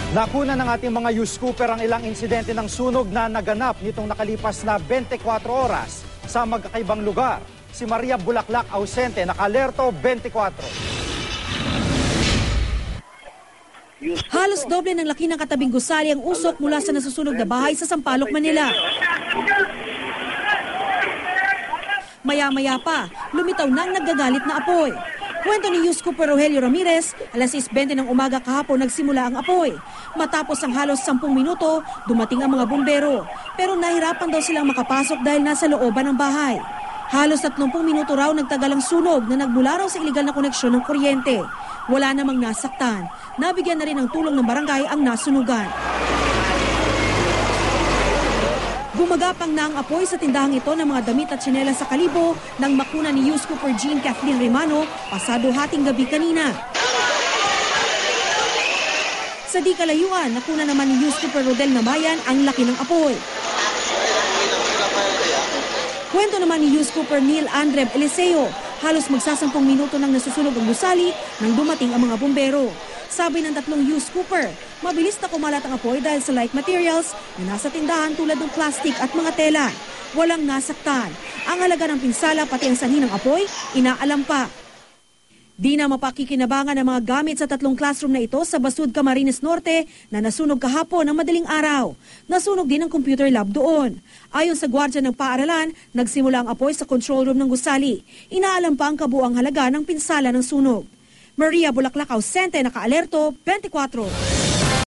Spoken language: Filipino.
Nakuna ng ating mga news scooper ang ilang insidente ng sunog na naganap nitong nakalipas na 24 oras sa magkakaibang lugar. Si Maria Bulaklak ausente, naka-alerto 24. Halos doble ng laki ng katabing gusali ang usok mula sa nasusunog na bahay sa Sampaloc, Manila. Maya-maya pa, lumitaw na ang naggagalit na apoy. Kwento ni News Cooper Rogelio Ramirez, alas 6:20 ng umaga kahapon nagsimula ang apoy. Matapos ang halos 10 minuto, dumating ang mga bumbero. Pero nahirapan daw silang makapasok dahil nasa looban ng bahay. Halos 30 minuto raw nagtagal ang sunog na nagmula raw sa iligal na koneksyon ng kuryente. Wala namang nasaktan. Nabigyan na rin ng tulong ng barangay ang nasunugan. Gumagapang na ang apoy sa tindahang ito ng mga damit at tsinelas sa Kalibo nang makuna ni News Cooper Jean Kathleen Rimano pasado hating gabi kanina. Sa di kalayuan, nakuna naman ni News Cooper Rodel Namayan ang laki ng apoy. Kwento naman ni News Cooper Neil Andreb Eliseo, halos magsasampung minuto nang nasusunog ang gusali nang dumating ang mga bumbero. Sabi ng tatlong News Cooper, mabilis na kumalat ang apoy dahil sa like materials na nasa tindahan tulad ng plastic at mga tela. Walang nasaktan. Ang halaga ng pinsala pati ang sanhi ng apoy, inaalam pa. Di na mapakikinabangan ang mga gamit sa tatlong classroom na ito sa Basud, Camarines Norte na nasunog kahapon ng madaling araw. Nasunog din ang computer lab doon. Ayon sa gwardya ng paaralan, nagsimula ang apoy sa control room ng gusali. Inaalam pa ang kabuang halaga ng pinsala ng sunog. Maria Bulaklak ausente, naka-alerto 24.